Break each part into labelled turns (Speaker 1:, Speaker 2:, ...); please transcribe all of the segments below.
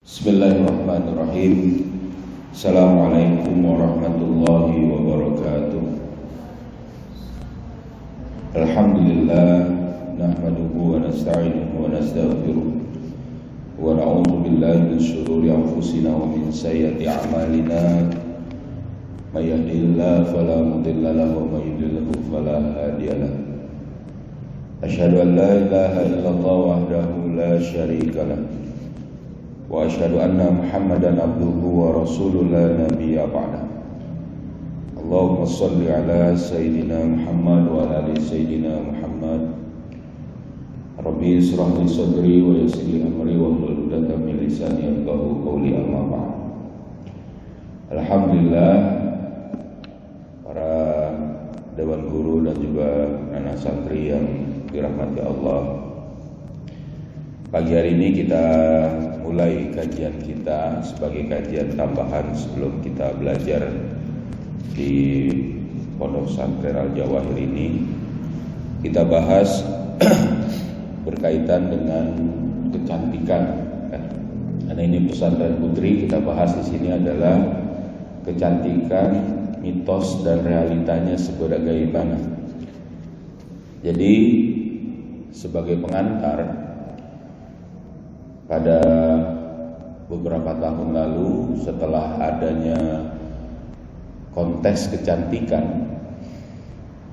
Speaker 1: Bismillahirrahmanirrahim. Assalamualaikum warahmatullahi wabarakatuh. Alhamdulillah, nahmaduhu wa nasta'inuhu wa nastaghfiruh wa na'udzu billahi min shururi anfusina wa min sayyiati a'malina. May yahdihillahu fala mudilla lahu wa may yudlil fala hadiya lahu. Asyhadu an la ilaha illallah wahdahu la syarika lahu wa asyhadu anna Muhammadan abduhu wa rasuluhu la nabiyya ba'da. Allahumma shalli ala sayyidina Muhammad wa ala ali sayyidina Muhammad. Rabbi israh li sadri wa yassir li amri wa hlul 'uqdatam min lisani yafqahu qawli, amma ba'd. Alhamdulillah, para dewan guru dan juga anak santri yang dirahmati Allah. Pagi hari ini kita mulai kajian kita sebagai kajian tambahan sebelum kita belajar di Pondok Pesantren Al Jawahir ini. Kita bahas berkaitan dengan kecantikan. Karena ini pesantren putri, kita bahas di sini adalah kecantikan, mitos dan realitanya sebagai mana. Jadi sebagai pengantar, pada beberapa tahun lalu setelah adanya kontes kecantikan,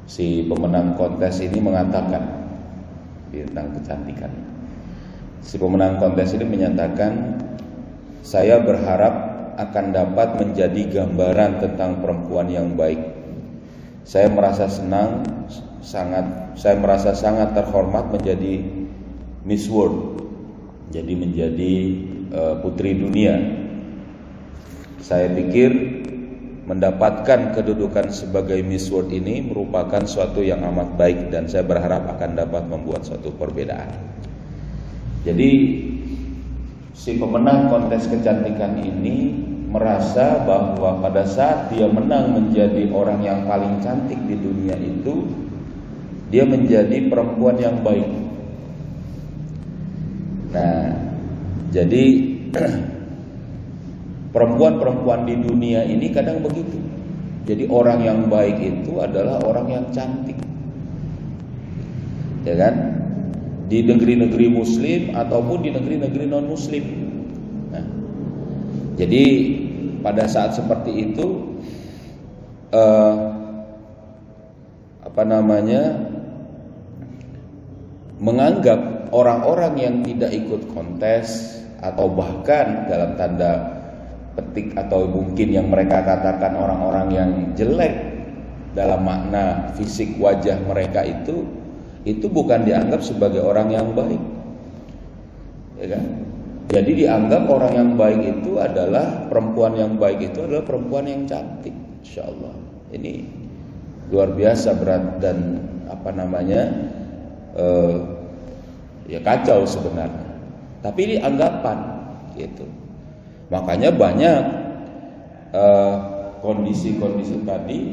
Speaker 1: si pemenang kontes ini mengatakan tentang kecantikan. Si pemenang kontes ini menyatakan, saya berharap akan dapat menjadi gambaran tentang perempuan yang baik. Saya merasa sangat terhormat menjadi Miss World. Jadi menjadi putri dunia. Saya pikir mendapatkan kedudukan sebagai Miss World ini merupakan suatu yang amat baik, dan saya berharap akan dapat membuat suatu perbedaan. Jadi si pemenang kontes kecantikan ini merasa bahwa pada saat dia menang menjadi orang yang paling cantik di dunia itu, dia menjadi perempuan yang baik. Nah, jadi perempuan-perempuan di dunia ini kadang begitu. Jadi orang yang baik itu adalah orang yang cantik, ya kan? Di negeri-negeri Muslim ataupun di negeri-negeri non Muslim. Nah, jadi pada saat seperti itu, menganggap orang-orang yang tidak ikut kontes, atau bahkan dalam tanda petik atau mungkin yang mereka katakan orang-orang yang jelek dalam makna fisik wajah mereka itu bukan dianggap sebagai orang yang baik, ya kan? Jadi dianggap orang yang baik itu adalah perempuan yang baik itu adalah perempuan yang cantik. Insyaallah ini luar biasa berat dan ya kacau sebenarnya. Tapi ini anggapan gitu. Makanya banyak kondisi-kondisi tadi,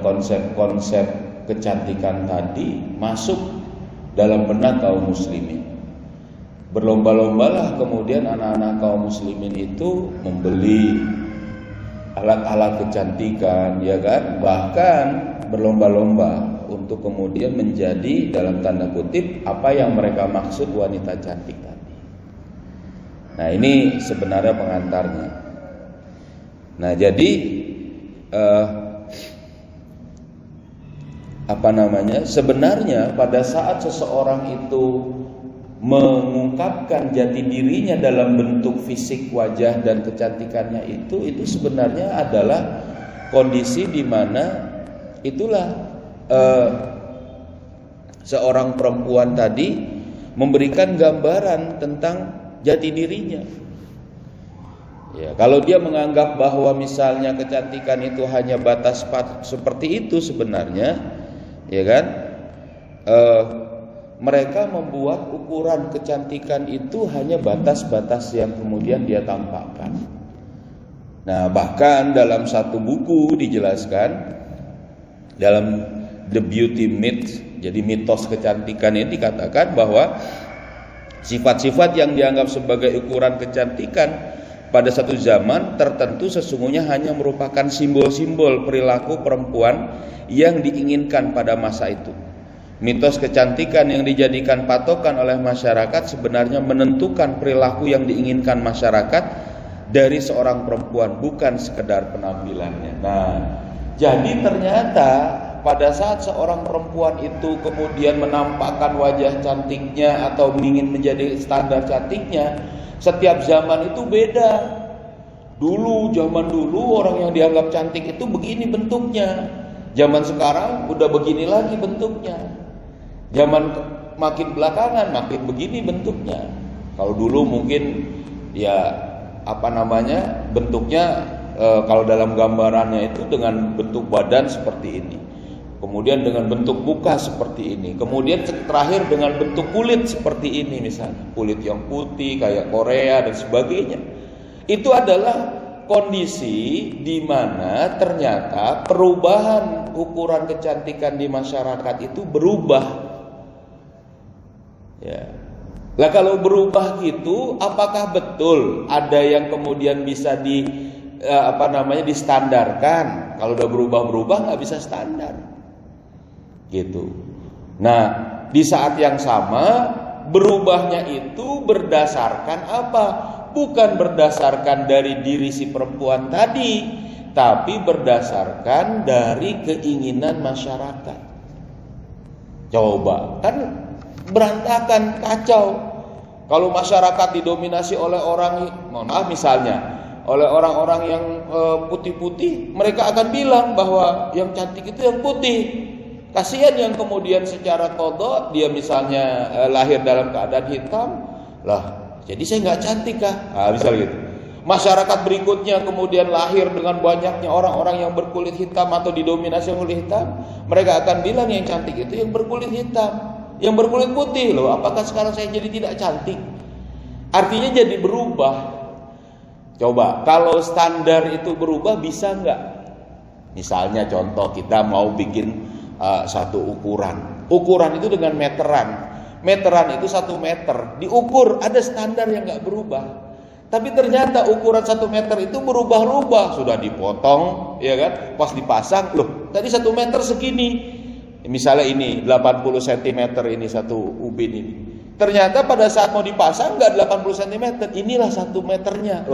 Speaker 1: konsep-konsep kecantikan tadi masuk dalam benak kaum muslimin. Berlomba-lombalah kemudian anak-anak kaum muslimin itu membeli alat-alat kecantikan, ya kan? Bahkan berlomba-lomba untuk kemudian menjadi dalam tanda kutip apa yang mereka maksud wanita cantik tadi. Nah, ini sebenarnya pengantarnya. Nah, jadi sebenarnya pada saat seseorang itu mengungkapkan jati dirinya dalam bentuk fisik wajah dan kecantikannya itu sebenarnya adalah kondisi di mana itulah seorang perempuan tadi memberikan gambaran tentang jati dirinya. Ya, kalau dia menganggap bahwa misalnya kecantikan itu hanya batas seperti itu sebenarnya, ya kan? Mereka membuat ukuran kecantikan itu hanya batas-batas yang kemudian dia tampakkan. Nah, bahkan dalam satu buku dijelaskan dalam The Beauty Myth, jadi mitos kecantikan ini dikatakan bahwa Sifat-sifat yang dianggap sebagai ukuran kecantikan pada satu zaman tertentu sesungguhnya hanya merupakan simbol-simbol perilaku perempuan yang diinginkan pada masa itu. Mitos kecantikan yang dijadikan patokan oleh masyarakat sebenarnya menentukan perilaku yang diinginkan masyarakat dari seorang perempuan, bukan sekedar penampilannya. Nah, jadi ternyata pada saat seorang perempuan itu kemudian menampakkan wajah cantiknya atau ingin menjadi standar cantiknya, setiap zaman itu beda. Zaman dulu orang yang dianggap cantik itu begini bentuknya. Zaman sekarang udah begini lagi bentuknya. Zaman makin belakangan makin begini bentuknya. Kalau dulu mungkin ya bentuknya kalau dalam gambarannya itu dengan bentuk badan seperti ini. Kemudian dengan bentuk muka seperti ini. Kemudian terakhir dengan bentuk kulit seperti ini misalnya. Kulit yang putih kayak Korea dan sebagainya. Itu adalah kondisi di mana ternyata perubahan ukuran kecantikan di masyarakat itu berubah. Ya. Lah kalau berubah gitu, apakah betul ada yang kemudian bisa distandarkan? Kalau udah berubah nggak bisa standar. Gitu. Nah, di saat yang sama berubahnya itu berdasarkan apa? Bukan berdasarkan dari diri si perempuan tadi, tapi berdasarkan dari keinginan masyarakat. Coba, kan berantakan, kacau. Kalau masyarakat didominasi oleh oleh orang-orang yang putih-putih, mereka akan bilang bahwa yang cantik itu yang putih. Kasihan yang kemudian secara kodok dia misalnya lahir dalam keadaan hitam, jadi saya nggak cantik kah? Misal gitu. Masyarakat berikutnya kemudian lahir dengan banyaknya orang-orang yang berkulit hitam atau didominasi kulit hitam, mereka akan bilang yang cantik itu yang berkulit hitam. Yang berkulit putih, apakah sekarang saya jadi tidak cantik? Artinya jadi berubah. Coba, kalau standar itu berubah bisa nggak? Misalnya contoh kita mau bikin satu ukuran. Ukuran itu dengan meteran. Meteran itu 1 meter. Diukur, ada standar yang nggak berubah. Tapi ternyata ukuran 1 meter itu berubah-ubah. Sudah dipotong, ya kan? Pas dipasang, tadi 1 meter segini. Misalnya ini 80 cm ini satu ubin ini. Ternyata pada saat mau dipasang nggak 80 cm, inilah 1 meternya.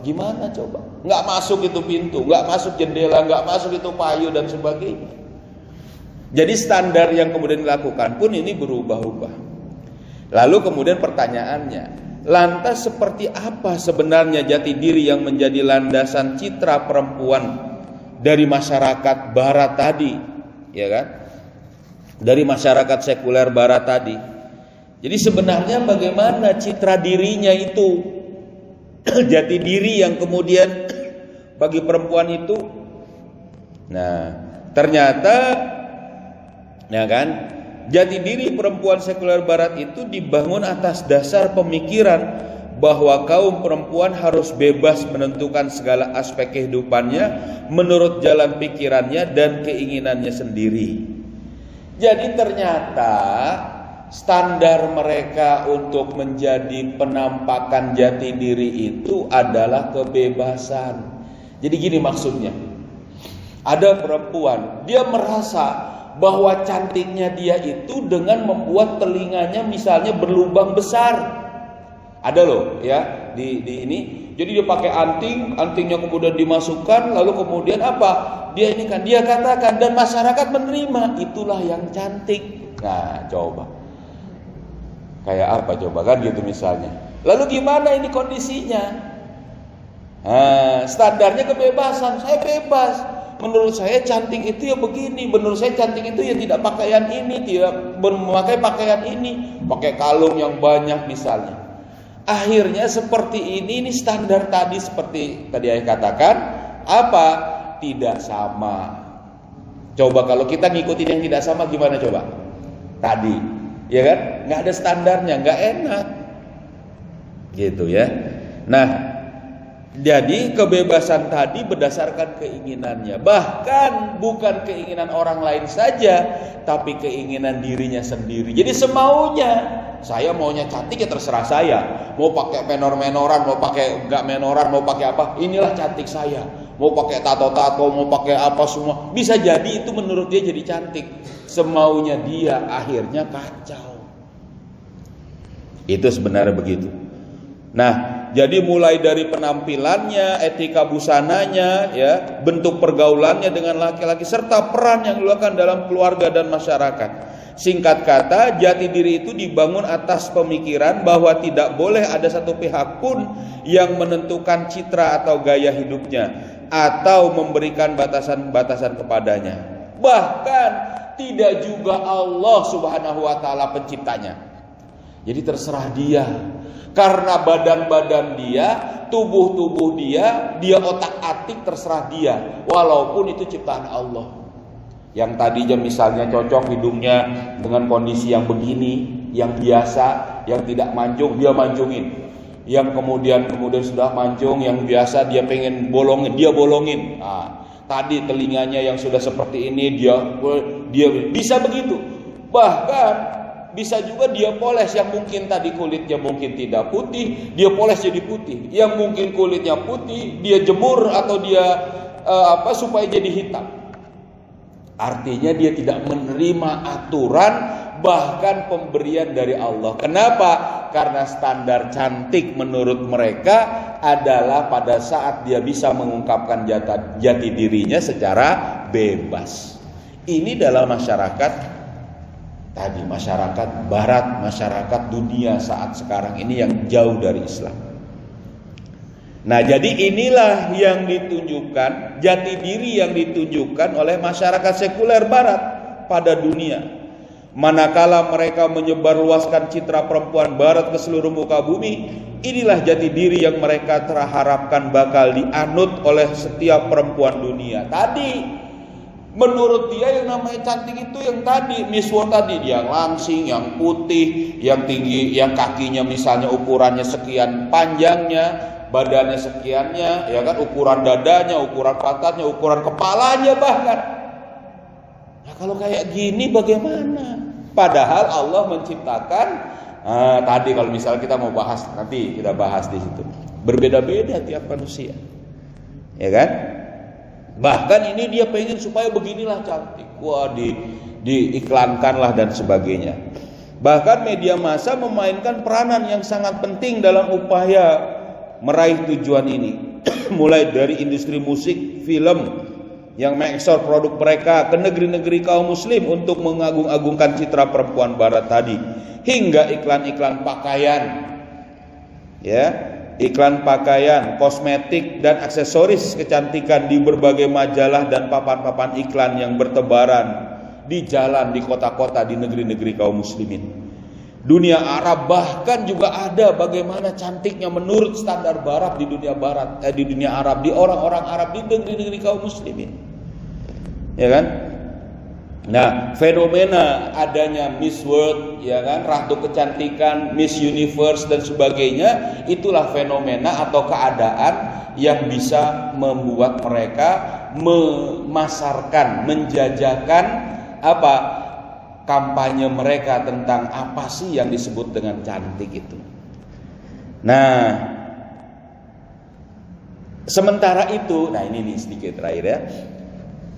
Speaker 1: Gimana coba? Nggak masuk itu pintu, nggak masuk jendela, nggak masuk itu payu dan sebagainya. Jadi standar yang kemudian dilakukan pun ini berubah-ubah. Lalu kemudian pertanyaannya, lantas seperti apa sebenarnya jati diri yang menjadi landasan citra perempuan dari masyarakat barat tadi, ya kan? Dari masyarakat sekuler barat tadi. Jadi sebenarnya bagaimana citra dirinya itu, jati diri yang kemudian bagi perempuan itu. Nah, ternyata ya kan, jati diri perempuan sekuler barat itu dibangun atas dasar pemikiran bahwa kaum perempuan harus bebas menentukan segala aspek kehidupannya menurut jalan pikirannya dan keinginannya sendiri. Jadi ternyata standar mereka untuk menjadi penampakan jati diri itu adalah kebebasan. Jadi gini maksudnya. Ada perempuan, dia merasa bahwa cantiknya dia itu dengan membuat telinganya misalnya berlubang besar. Ada ya di ini. Jadi dia pakai antingnya kemudian dimasukkan, lalu kemudian apa? Dia katakan dan masyarakat menerima, itulah yang cantik. Nah, coba. Kayak apa coba kan gitu misalnya. Lalu gimana ini kondisinya? Standarnya kebebasan, saya bebas. Menurut saya cantik itu ya begini, menurut saya cantik itu ya tidak pakaian ini, tidak memakai pakaian ini, pakai kalung yang banyak misalnya. Akhirnya seperti ini standar tadi seperti tadi saya katakan, apa? Tidak sama. Coba kalau kita ngikutin yang tidak sama gimana coba? Tadi, ya kan? Nggak ada standarnya, nggak enak. Gitu ya. Nah, Jadi kebebasan tadi berdasarkan keinginannya. Bahkan bukan keinginan orang lain saja, tapi keinginan dirinya sendiri. Jadi semaunya. Saya maunya cantik ya terserah saya. Mau pakai menor-menoran, mau pakai enggak menoran, mau pakai apa, inilah cantik saya. Mau pakai tato-tato, mau pakai apa semua. Bisa jadi itu menurut dia jadi cantik. Semaunya dia, akhirnya kacau. Itu sebenarnya begitu. Nah, jadi mulai dari penampilannya, etika busananya, ya, bentuk pergaulannya dengan laki-laki, serta peran yang dilakukan dalam keluarga dan masyarakat. Singkat kata, jati diri itu dibangun atas pemikiran bahwa tidak boleh ada satu pihak pun yang menentukan citra atau gaya hidupnya atau memberikan batasan-batasan kepadanya. Bahkan tidak juga Allah Subhanahu wa taala penciptanya. Jadi terserah dia. Karena badan-badan dia, tubuh-tubuh dia otak-atik terserah dia. Walaupun itu ciptaan Allah. Yang tadinya misalnya cocok hidungnya dengan kondisi yang begini, yang biasa, yang tidak mancung, dia mancungin. Yang kemudian sudah mancung, yang biasa dia pengen bolongin, dia bolongin. Nah, tadi telinganya yang sudah seperti ini, dia bisa begitu. Bahkan bisa juga dia poles, yang mungkin tadi kulitnya mungkin tidak putih, dia poles jadi putih. Yang mungkin kulitnya putih, dia jemur atau dia supaya jadi hitam. Artinya dia tidak menerima aturan, bahkan pemberian dari Allah. Kenapa? Karena standar cantik menurut mereka adalah pada saat dia bisa mengungkapkan jati dirinya secara bebas. Ini dalam masyarakat tadi, masyarakat barat, masyarakat dunia saat sekarang ini yang jauh dari Islam. Nah, jadi inilah yang ditunjukkan, jati diri yang ditunjukkan oleh masyarakat sekuler barat pada dunia. Manakala mereka menyebarluaskan citra perempuan barat ke seluruh muka bumi, inilah jati diri yang mereka terharapkan bakal dianut oleh setiap perempuan dunia. Tadi menurut dia yang namanya cantik itu yang tadi, Miss World tadi, yang langsing, yang putih, yang tinggi, yang kakinya misalnya ukurannya sekian panjangnya, badannya sekiannya, ya kan, ukuran dadanya, ukuran pantatnya, ukuran kepalanya bahkan. Nah, kalau kayak gini bagaimana? Padahal Allah menciptakan tadi kalau misalnya kita mau bahas, nanti kita bahas di situ. Berbeda-beda tiap manusia. Ya kan? Bahkan ini dia pengen supaya beginilah cantik. Wah, diiklankanlah dan sebagainya. Bahkan media massa memainkan peranan yang sangat penting dalam upaya meraih tujuan ini. Mulai dari industri musik, film yang mengekspor produk mereka ke negeri-negeri kaum muslim untuk mengagung-agungkan citra perempuan barat tadi, hingga iklan-iklan pakaian, ya, iklan pakaian, kosmetik dan aksesoris kecantikan di berbagai majalah dan papan-papan iklan yang bertebaran di jalan, di kota-kota, di negeri-negeri kaum muslimin. Dunia Arab bahkan juga ada bagaimana cantiknya menurut standar barat di dunia barat, di dunia Arab, di orang-orang Arab, di negeri-negeri kaum muslimin. Ya kan? Nah, fenomena adanya Miss World, ya kan, Ratu Kecantikan, Miss Universe dan sebagainya, itulah fenomena atau keadaan yang bisa membuat mereka memasarkan, menjajakan kampanye mereka tentang apa sih yang disebut dengan cantik itu. Nah, sementara itu, nah ini nih sedikit terakhir ya.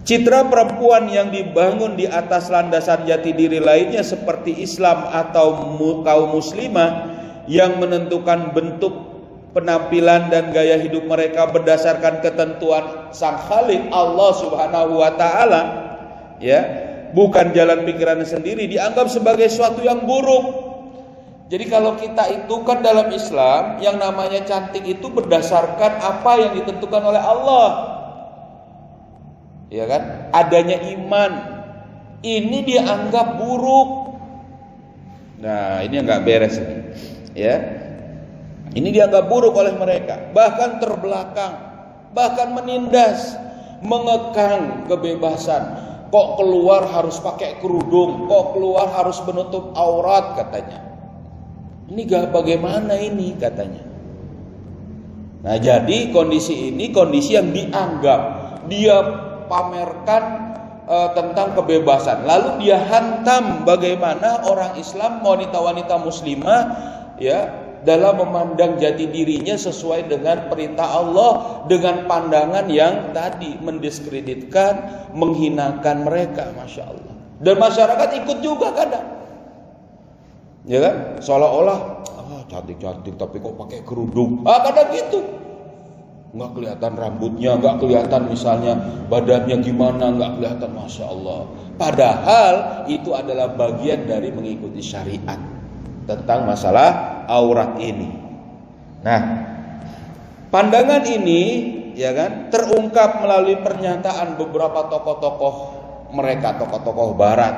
Speaker 1: Citra perempuan yang dibangun di atas landasan jati diri lainnya seperti Islam atau kaum muslimah yang menentukan bentuk penampilan dan gaya hidup mereka berdasarkan ketentuan Sang Khalik Allah Subhanahu wa taala, ya, bukan jalan pikirannya sendiri, dianggap sebagai suatu yang buruk. Jadi kalau kita itu kan dalam Islam yang namanya cantik itu berdasarkan apa yang ditentukan oleh Allah, ya kan? Adanya iman, ini dianggap buruk. Nah, ini nggak beres ini, ya. Ini dianggap buruk oleh mereka, bahkan terbelakang, bahkan menindas, mengekang kebebasan. Kok keluar harus pakai kerudung, kok keluar harus menutup aurat katanya. Ini gak bagaimana ini katanya. Nah, jadi kondisi ini kondisi yang dianggap dia pamerkan tentang kebebasan. Lalu dia hantam bagaimana orang Islam, wanita-wanita muslimah ya dalam memandang jati dirinya sesuai dengan perintah Allah dengan pandangan yang tadi mendiskreditkan, menghinakan mereka, masya Allah. Dan masyarakat ikut juga kadang, ya kan? Seolah-olah cantik-cantik tapi kok pakai kerudung, kadang gitu. Nggak kelihatan rambutnya, nggak kelihatan misalnya badannya gimana, nggak kelihatan, masya Allah. Padahal itu adalah bagian dari mengikuti syariat tentang masalah aurat ini. Nah, pandangan ini ya kan terungkap melalui pernyataan beberapa tokoh-tokoh mereka, tokoh-tokoh Barat.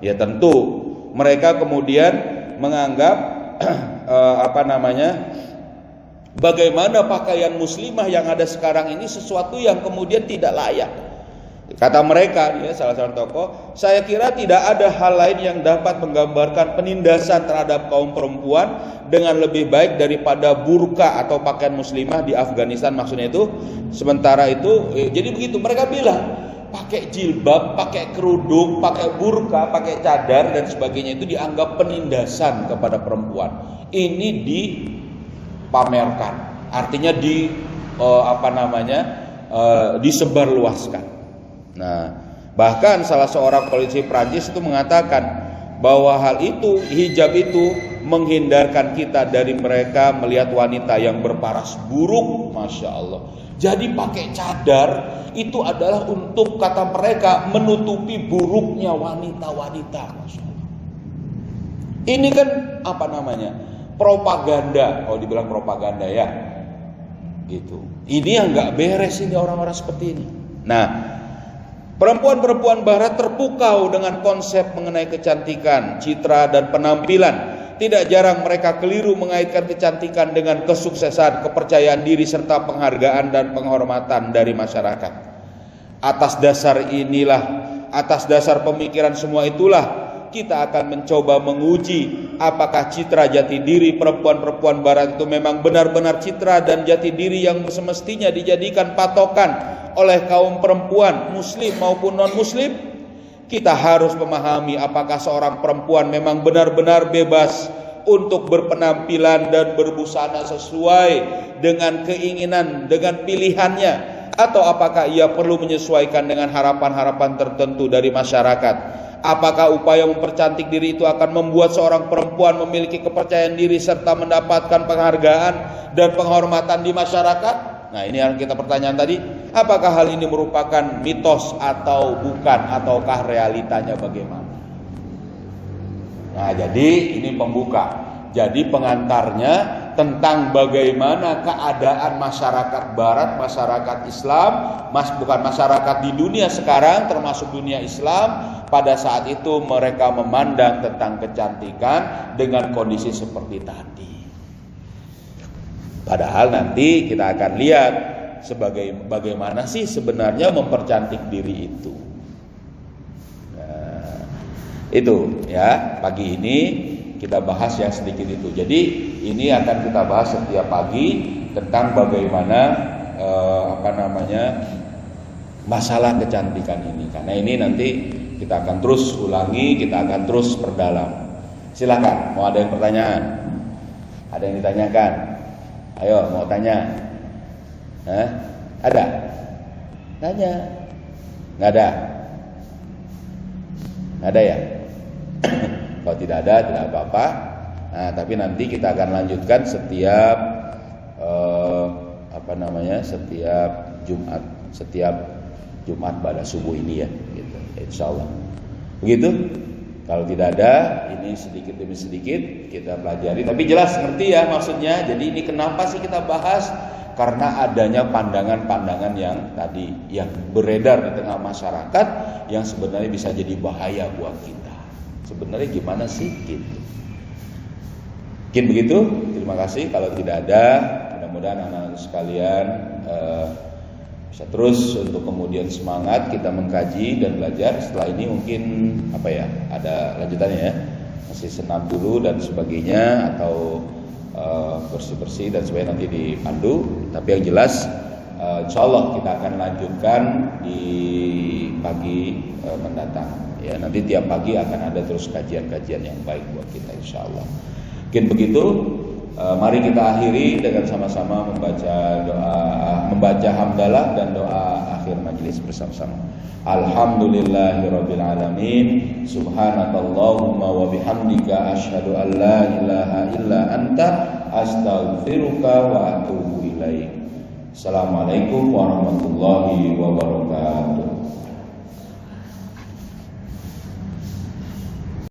Speaker 1: Ya tentu mereka kemudian menganggap bagaimana pakaian muslimah yang ada sekarang ini sesuatu yang kemudian tidak layak. Kata mereka, ya, salah satu tokoh, saya kira tidak ada hal lain yang dapat menggambarkan penindasan terhadap kaum perempuan dengan lebih baik daripada burka atau pakaian muslimah di Afghanistan, maksudnya itu. Sementara itu, jadi begitu mereka bilang, pakai jilbab, pakai kerudung, pakai burka, pakai cadar dan sebagainya itu dianggap penindasan kepada perempuan. Ini dipamerkan, artinya disebarluaskan. Nah, bahkan salah seorang politisi Prancis itu mengatakan bahwa hal itu, hijab itu menghindarkan kita dari mereka melihat wanita yang berparas buruk, masya Allah. Jadi pakai cadar itu adalah untuk, kata mereka, menutupi buruknya wanita-wanita, masya Allah. Ini kan propaganda, kalau dibilang propaganda ya, gitu. Ini yang nggak beres ini orang-orang seperti ini. Nah, perempuan-perempuan Barat terpukau dengan konsep mengenai kecantikan, citra dan penampilan. Tidak jarang mereka keliru mengaitkan kecantikan dengan kesuksesan, kepercayaan diri serta penghargaan dan penghormatan dari masyarakat. Atas dasar pemikiran semua itulah kita akan mencoba menguji apakah citra jati diri perempuan-perempuan Barat itu memang benar-benar citra dan jati diri yang semestinya dijadikan patokan oleh kaum perempuan muslim maupun non-muslim. Kita harus memahami apakah seorang perempuan memang benar-benar bebas untuk berpenampilan dan berbusana sesuai dengan keinginan, dengan pilihannya, atau apakah ia perlu menyesuaikan dengan harapan-harapan tertentu dari masyarakat. Apakah upaya mempercantik diri itu akan membuat seorang perempuan memiliki kepercayaan diri serta mendapatkan penghargaan dan penghormatan di masyarakat? Nah, ini yang kita pertanyaan tadi, apakah hal ini merupakan mitos atau bukan, ataukah realitanya bagaimana? Nah, jadi ini pembuka. Jadi pengantarnya tentang bagaimana keadaan masyarakat Barat, masyarakat Islam, bukan masyarakat di dunia sekarang, termasuk dunia Islam. Pada saat itu mereka memandang tentang kecantikan dengan kondisi seperti tadi. Padahal nanti kita akan lihat bagaimana sih sebenarnya mempercantik diri itu. Nah, itu ya, pagi ini kita bahas yang sedikit itu. Jadi ini akan kita bahas setiap pagi tentang bagaimana masalah kecantikan ini. Karena ini nanti kita akan terus ulangi, kita akan terus perdalam. Silakan, mau ada yang pertanyaan? Ada yang ditanyakan? Ayo, mau tanya? Ada? Tanya? Nggak ada? Nggak ada ya? Kalau tidak ada, tidak apa-apa. Nah, tapi nanti kita akan lanjutkan setiap setiap Jumat pada subuh ini ya, gitu. Insyaallah. Begitu? Kalau tidak ada, ini sedikit demi sedikit kita pelajari. Tapi jelas ngerti ya maksudnya. Jadi ini kenapa sih kita bahas? Karena adanya pandangan-pandangan yang tadi yang beredar di tengah masyarakat yang sebenarnya bisa jadi bahaya buat kita. Sebenarnya gimana sih gitu? Mungkin begitu. Terima kasih. Kalau tidak ada, mudah-mudahan anak-anak sekalian bisa terus untuk kemudian semangat kita mengkaji dan belajar. Setelah ini mungkin ada lanjutannya ya, masih senam dulu dan sebagainya, atau bersih-bersih dan supaya nanti dipandu. Tapi yang jelas insya Allah kita akan lanjutkan di pagi mendatang. Ya, nanti tiap pagi akan ada terus kajian-kajian yang baik buat kita insya Allah. Mungkin begitu. Mari kita akhiri dengan sama-sama membaca hamdalah dan doa akhir majelis bersama-sama. Alhamdulillahirabbil alamin. Subhanakallahumma wa bihamdika asyhadu an la ilaha illa anta astaghfiruka wa atubu ilaik. Assalamualaikum warahmatullahi wabarakatuh.